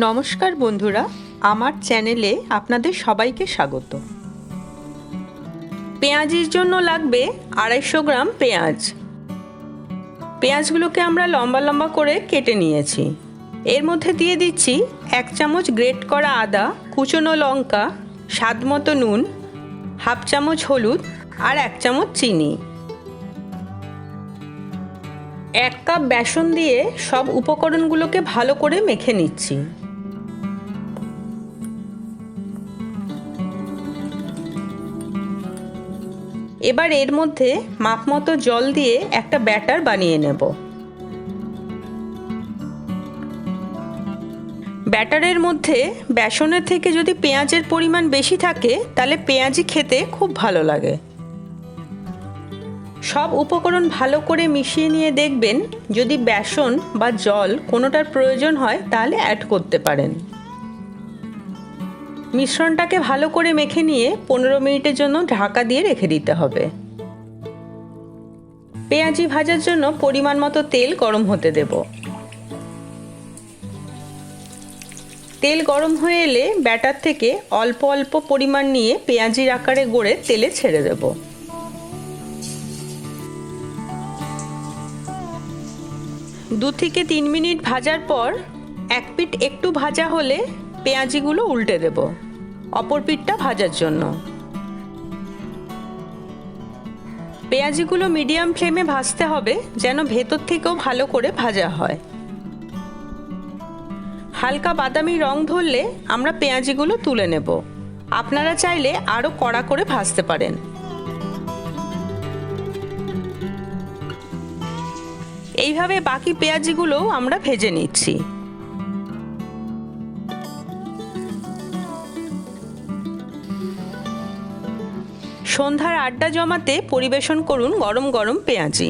নমস্কার বন্ধুরা, আমার চ্যানেলে আপনাদের সবাইকে স্বাগত। পেঁয়াজির জন্য লাগবে 250 গ্রাম পেঁয়াজ। পেঁয়াজগুলোকে আমরা লম্বা লম্বা করে কেটে নিয়েছি। এর মধ্যে দিয়ে দিচ্ছি 1 চামচ গ্রেট করা আদা, কুচনো লঙ্কা, স্বাদমতো নুন, হাফ চামচ হলুদ আর 1 চামচ চিনি। 1 কাপ বেসন দিয়ে সব উপকরণগুলোকে ভালো করে মেখে নিচ্ছি। এবার এর মধ্যে মাপমতো জল দিয়ে একটা ব্যাটার বানিয়ে নেব। ব্যাটারের মধ্যে বেসনের থেকে যদি পেঁয়াজের পরিমাণ বেশি থাকে তাহলে পেঁয়াজি খেতে খুব ভালো লাগে। সব উপকরণ ভালো করে মিশিয়ে নিয়ে দেখবেন যদি বেসন বা জল কোনোটার প্রয়োজন হয় তাহলে অ্যাড করতে পারেন। মিশ্রণটাকে ভালো করে মেখে নিয়ে 15 মিনিটের জন্য ঢাকা দিয়ে রেখে দিতে হবে। পেঁয়াজি ভাজার জন্য পরিমাণ মতো তেল গরম হতে দেব। তেল গরম হয়ে এলে ব্যাটার থেকে অল্প অল্প পরিমাণ নিয়ে পেঁয়াজির আকারে গড়ে তেলে ছেড়ে দেব। দু থেকে 3 মিনিট ভাজার পর এক পিঠ একটু ভাজা হলে পেঁয়াজিগুলো উল্টে দেব অপর পিঠটা ভাজার জন্য। পেঁয়াজিগুলো মিডিয়াম ফ্লেমে ভাজতে হবে যেন ভেতর থেকেও ভালো করে ভাজা হয়। হালকা বাদামি রং ধরলে আমরা পেঁয়াজিগুলো তুলে নেব। আপনারা চাইলে আরও কড়া করে ভাজতে পারেন। এইভাবে বাকি পেঁয়াজিগুলোও আমরা ভেজে নিচ্ছি। সন্ধ্যার আড্ডা জমাতে পরিবেশন করুন গরম গরম পেঁয়াজি।